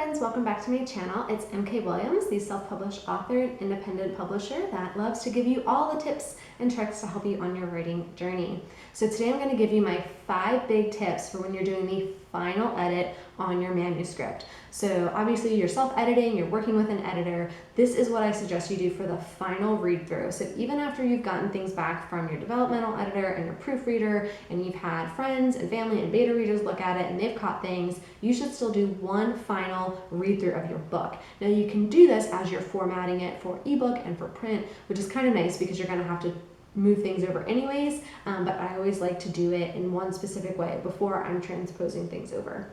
friends, welcome back to my channel. It's MK Williams, the self-published author and independent publisher that loves to give you all the tips and tricks to help you on your writing journey. So today I'm going to give you my 5 big tips for when you're doing the final edit on your manuscript. So obviously you're self-editing, you're working with an editor. This is what I suggest you do for the final read-through. So even after you've gotten things back from your developmental editor and your proofreader, and you've had friends and family and beta readers look at it and they've caught things, you should still do one final read-through of your book. Now you can do this as you're formatting it for ebook and for print, which is kind of nice because you're going to have to move things over anyways, but I always like to do it in one specific way before I'm transposing things over.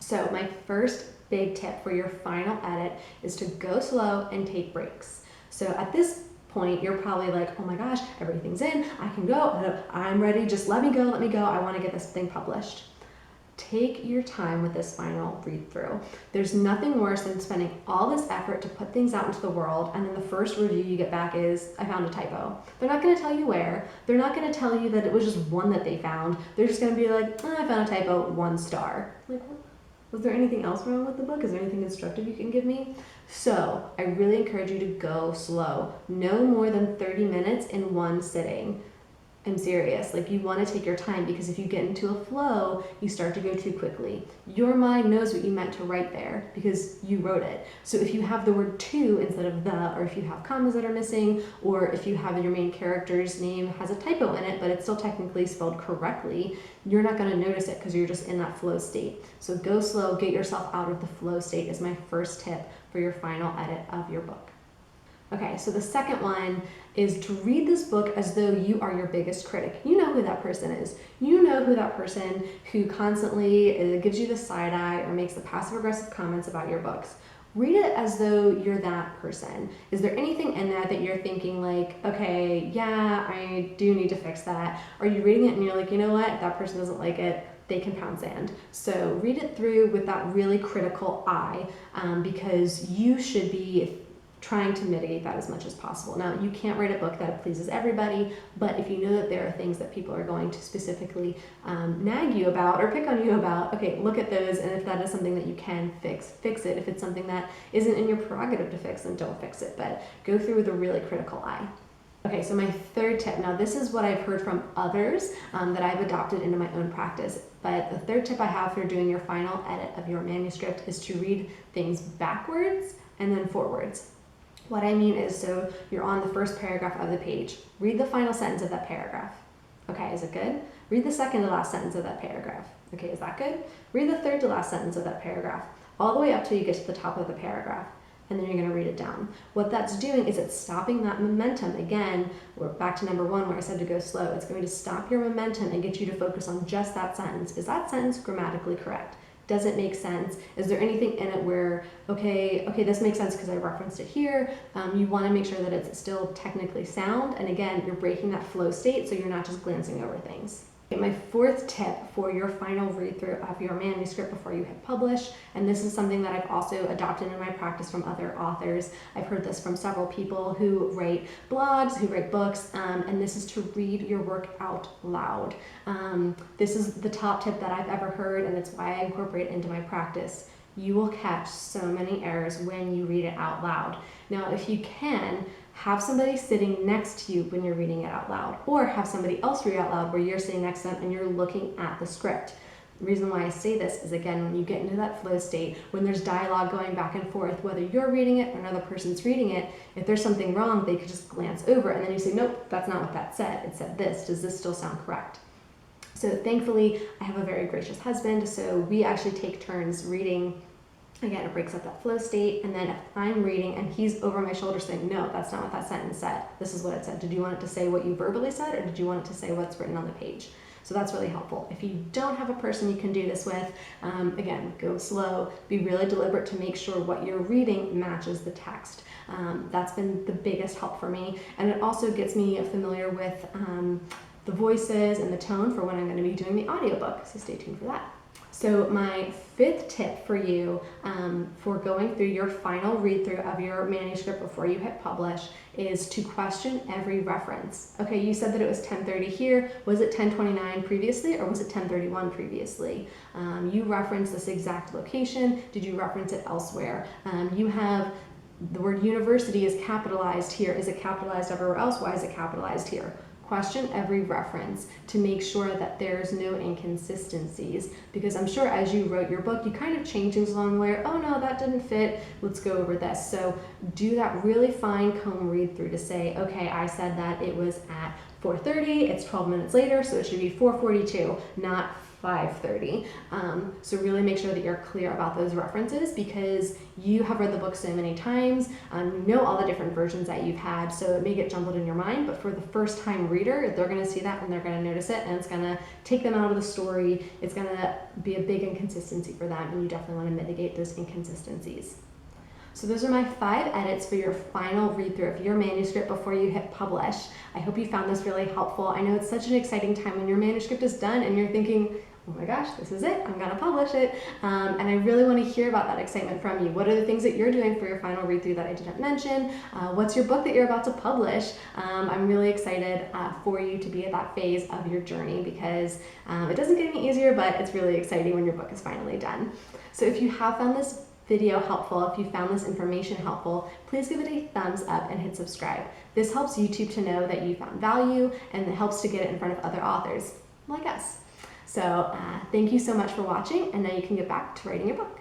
So my first big tip for your final edit is to go slow and take breaks. So at this point, you're probably like, oh my gosh, everything's in, I can go, I'm ready, just let me go, I want to get this thing published. Take your time with this final read through. There's nothing worse than spending all this effort to put things out into the world and then the first review you get back is, I found a typo. They're not going to tell you where. They're not going to tell you that it was just one that they found. They're just going to be like, oh, I found a typo, 1 star. Like, was there anything else wrong with the book? Is there anything instructive you can give me? So I really encourage you to go slow. No more than 30 minutes in one sitting. I'm serious. Like, you want to take your time because if you get into a flow, you start to go too quickly. Your mind knows what you meant to write there because you wrote it. So if you have the word to instead of the, or if you have commas that are missing, or if you have your main character's name has a typo in it, but it's still technically spelled correctly, you're not going to notice it because you're just in that flow state. So go slow, get yourself out of the flow state is my first tip for your final edit of your book. Okay, so the second one is to read this book as though you are your biggest critic. You know who that person is. You know who that person who constantly gives you the side eye or makes the passive-aggressive comments about your books. Read it as though you're that person. Is there anything in that that you're thinking like, okay, yeah, I do need to fix that? Are you reading it and you're like, you know what, if that person doesn't like it, they can pound sand. So read it through with that really critical eye because you should be trying to mitigate that as much as possible. Now, you can't write a book that pleases everybody, but if you know that there are things that people are going to specifically nag you about or pick on you about, okay, look at those, and if that is something that you can fix, fix it. If it's something that isn't in your prerogative to fix, then don't fix it, but go through with a really critical eye. Okay, so my third tip, now this is what I've heard from others that I've adopted into my own practice, but the third tip I have for doing your final edit of your manuscript is to read things backwards and then forwards. What I mean is, so you're on the first paragraph of the page. Read the final sentence of that paragraph. Okay, is it good? Read the second to last sentence of that paragraph. Okay, is that good? Read the third to last sentence of that paragraph, all the way up till you get to the top of the paragraph, and then you're going to read it down. What that's doing is it's stopping that momentum. Again, we're back to number 1 where I said to go slow. It's going to stop your momentum and get you to focus on just that sentence. Is that sentence grammatically correct? Does it make sense? Is there anything in it where, okay, this makes sense because I referenced it here. You want to make sure that it's still technically sound. And again, you're breaking that flow state so you're not just glancing over things. Okay, my fourth tip for your final read-through of your manuscript before you hit publish, and this is something that I've also adopted in my practice from other authors. I've heard this from several people who write blogs, who write books, and this is to read your work out loud. This is the top tip that I've ever heard, and it's why I incorporate it into my practice. You will catch so many errors when you read it out loud. Now, if you can, have somebody sitting next to you when you're reading it out loud, or have somebody else read out loud where you're sitting next to them and you're looking at the script. The reason why I say this is, again, when you get into that flow state, when there's dialogue going back and forth, whether you're reading it or another person's reading it, if there's something wrong, they could just glance over and then you say, nope, that's not what that said. It said this. Does this still sound correct? So thankfully, I have a very gracious husband, so we actually take turns reading. Again, it breaks up that flow state, and then if I'm reading and he's over my shoulder saying, no, that's not what that sentence said. This is what it said. Did you want it to say what you verbally said, or did you want it to say what's written on the page? So that's really helpful. If you don't have a person you can do this with, again, go slow, be really deliberate to make sure what you're reading matches the text. That's been the biggest help for me, and it also gets me familiar with the voices and the tone for when I'm going to be doing the audiobook, so stay tuned for that. So my fifth tip for you for going through your final read through of your manuscript before you hit publish is to question every reference. Okay, you said that it was 10:30 here. Was it 10:29 previously, or was it 10:31 previously? You referenced this exact location. Did you reference it elsewhere? You have the word university is capitalized here. Is it capitalized everywhere else? Why is it capitalized here? Question every reference to make sure that there's no inconsistencies, because I'm sure as you wrote your book, you kind of changed things along the way. Oh no, that didn't fit. Let's go over this. So do that really fine comb read through to say, okay, I said that it was at 4:30. It's 12 minutes later, so it should be 4:42, not 5:30. So really make sure that you're clear about those references, because you have read the book so many times, you know all the different versions that you've had, so it may get jumbled in your mind, but for the first time reader, they're going to see that and they're going to notice it, and it's going to take them out of the story. It's going to be a big inconsistency for them, and you definitely want to mitigate those inconsistencies. So those are my 5 edits for your final read through of your manuscript before you hit publish. I hope you found this really helpful. I know it's such an exciting time when your manuscript is done and you're thinking, oh my gosh, this is it, I'm gonna publish it. And I really wanna hear about that excitement from you. What are the things that you're doing for your final read through that I didn't mention? What's your book that you're about to publish? I'm really excited for you to be at that phase of your journey, because it doesn't get any easier, but it's really exciting when your book is finally done. So if you have found this video helpful, if you found this information helpful, please give it a thumbs up and hit subscribe. This helps YouTube to know that you found value, and it helps to get it in front of other authors like us. So thank you so much for watching, and now you can get back to writing your book.